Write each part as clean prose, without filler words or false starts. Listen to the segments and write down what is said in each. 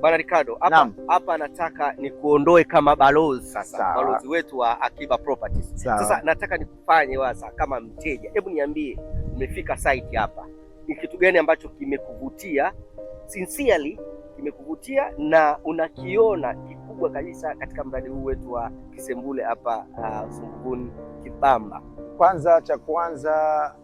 Bwana Ricardo, hapa nataka nikuondoe kama balozi sasa. Balozi wetu wa Akiba Properties. Sasa nataka nikufanye wasa kama mteja. Hebu niambie, umefika site hapa, ni kitu gani ambacho kimekuvutia sincerely, kimekuvutia na unakiona kikubwa kabisa katika mradi huu wetu wa Kisembule hapa Sunguvuni Kibamba? Kwanza cha kwanza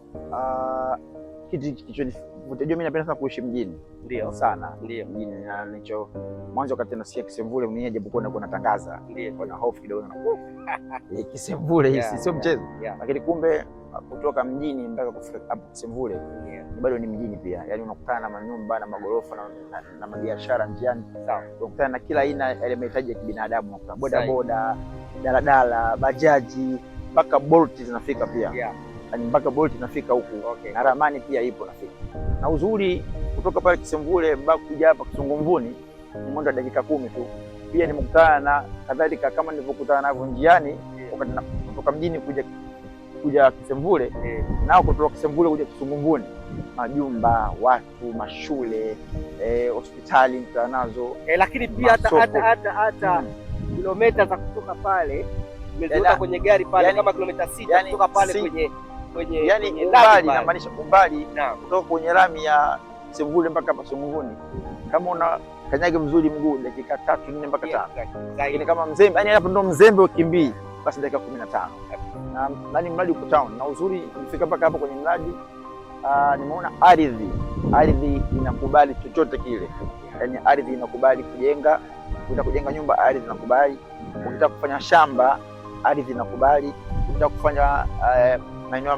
kitu kichonivutia, mimi napenda sana kuishi mjini. Ndio sana. Ndio mjini, na nicho mwanzo wakati nasikia Kisembule mwenyewe, japokuwa nakuwa natangaza kuna hofu kidogo na Kisembule hii sio mchezo, lakini kumbe kutoka mjini mpaka kufika hapo Kisembule bado ni mjini pia. Yani unakutana na manyumba na magorofa na mabiashara njiani. Unakutana na kila aina ya mahitaji ya kibinadamu, unakutana boda boda, daladala, bajaji, mpaka Bolt zinafika pia. Yani mpaka Bolt inafika huku. Na ramani pia ipo nafika. Na uzuri kutoka pale Kisembule mpaka kuja hapa Sunguvuni ni mwendo wa dakika 10 tu. Pia nimekutana na kadhalika kama nilivyokutana navyo njiani kutoka mjini kuja Kisembule, nao kutoka Kisembule kuja Sunguvuni, majumba, watu, mashule, hospitali mkutana nazo. Lakini pia hata kilomita za kutoka pale umeziona kwenye gari pale, kama kilomita 6 kutoka pale kwenye umbali, inamaanisha umbali kutoka kwenye lami ya Kisembule mpaka hapa Sunguvuni, kama una kanyaga mzuri mguu dakika 3-4 mpaka 5. Lakini kama Mzembe, yani hapo ndo Mzembe ukimbii basi dakika 15. Na ni mradi uko town, na uzuri nifika mpaka hapo kwenye mradi nimeona ardhi inakubali chochote kile. Yani ardhi inakubali kujenga, unataka kujenga nyumba ardhi inakubali, unataka kufanya shamba ardhi inakubali, unataka kufanya maeneo ya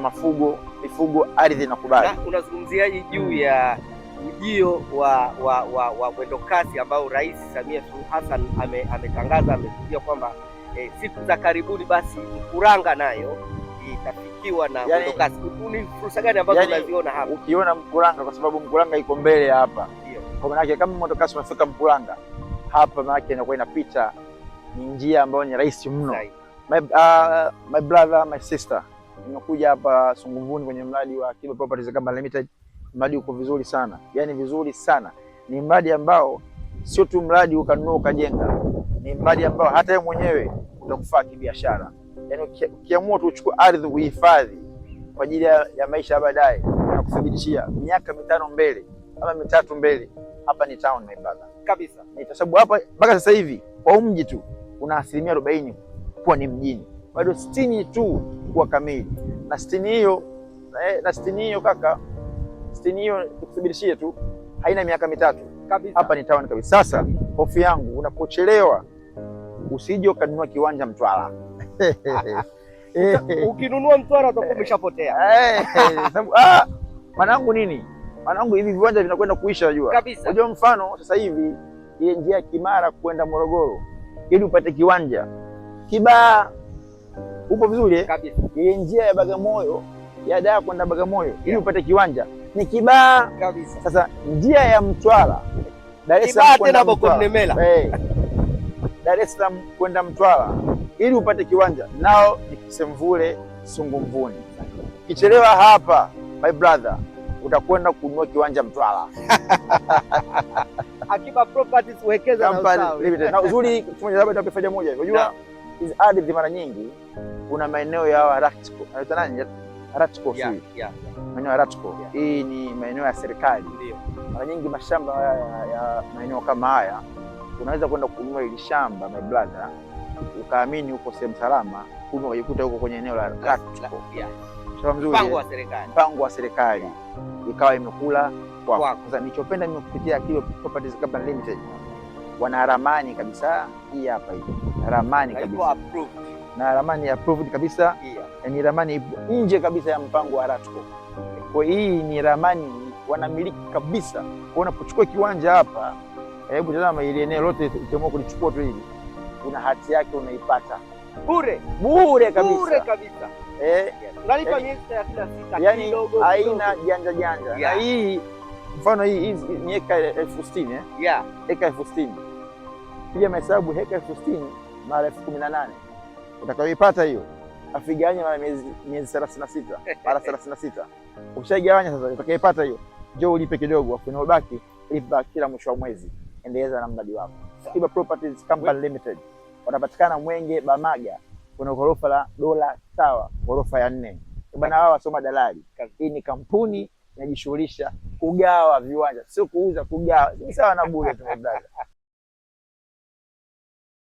mifugo ardhi inakubali. Unazungumziaje juu ya ujio wa mwendo kasi ambao Rais Samia Suluhu Hassan ametangaza, amesikia kwamba siku za karibuni basi Mkuranga nayo itafikiwa na mwendo kasi? Ni fursa gani ambazo unaziona hapa? Ukiona Mkuranga, kwa sababu Mkuranga iko mbele hapa. Kwa maana yake kama mwendo kasi unafika Mkuranga hapa, maana yake inakuwa inapita, ni njia ambayo ni rahisi mno. My brother, my sister, nimekuja hapa Sunguvuni kwenye mradi wa Akiba Properties Company Limited. Mradi uko vizuri sana, yani vizuri sana. Ni mradi ambao sio tu mradi ukanunua ukajenga, ni mradi ambao hata wewe mwenyewe utakufaa kibiashara. Yani ukiamua tu uchukue ardhi uhifadhi kwa ajili ya maisha baadaye, na kuthibitishia miaka 5 mbele ama 3 mbele, hapa ni town my brother kabisa. Ni kwa sababu hapa mpaka sasa hivi kwa mji tu una 40% kuwa ni mjini, bado 60 tu kuwa kamili. Na 60 hiyo kaka, 60 hiyo tukuthibitishie tu haina miaka 3 kabisa. Hapa ni town kabisa. Sasa hofu yangu, unapochelewa usije ukanunua kiwanja Mtwara. Ukinunua Mtwara utakuwa umeshapotea. Manangu nini? Manangu hivi viwanja vinakwenda kuisha, unajua. Unajua mfano sasa hivi ile njia ya Kimara kwenda Morogoro, ili upate kiwanja Kibaha upo vizuri kabisa. Ile njia ya Bagamoyo ya Dar kwenda Bagamoyo, ili upate kiwanja ni Kibaha kabisa. Sasa njia ya Mtwara, Dar es Salaam kwenda Mtwara, Dar es Salaam kwenda Mtwara, ili upate kiwanja nao ni Kisembule Sunguvuni. Kichelewa hapa my brother, utakwenda kununua kiwanja Mtwara. Akiba Properties wekeza na usawa. Na uzuri kimoja labda tutapata moja. Unajua hizi ardhi mara nyingi kuna maeneo ya Ratco. Anaitwa nani? Ratco. Maeneo ya Ratco. Hii ni maeneo ya serikali. Ndio. Mara nyingi mashamba ya maeneo kama haya unaweza kwenda kununua ile shamba my brother, ukaamini uko sehemu salama, kumbe ukajikuta huko kwenye eneo la Ratco. Mpango wa serikali ikawa imekula kwa. Sasa nilichopenda mimi kupitia Akiba Properties Company Limited, wana ramani kabisa. Hii hapa hii ramani kabisa, na ramani approved kabisa. Ni ramani nje kabisa ya mpango wa Ratco. Kwa hii ni ramani wanamiliki kabisa. Kwa unapochukua kiwanja hapa, hebu tazama ile eneo lote, ukiamua kulichukua tu hili, una hati yake unaipata bure kabisa. Unalipa miezi 36 yani kidogo, haina janja. Na hii mfano hii ni eka 60,000 eka 60,000. Pia mahesabu eka 60,000 mara 18,000 utakayoipata hiyo, afiganya mara miezi 36 mara 36. Ukishagawanya sasa utakayoipata hiyo, njoo ulipe kidogo, afu inabaki lipa kila mwisho wa mwezi. endeleza na mradi wako. Akiba Properties Company Limited wanapatikana Mwenge Bamaga, kuna ghorofa la Dola Tower, ghorofa ya 4. Bwana wao wasoma dalali. Hii ni kampuni inajishughulisha kugawa viwanja, sio kuuza, kugawa. Ni sawa na bure tu brother.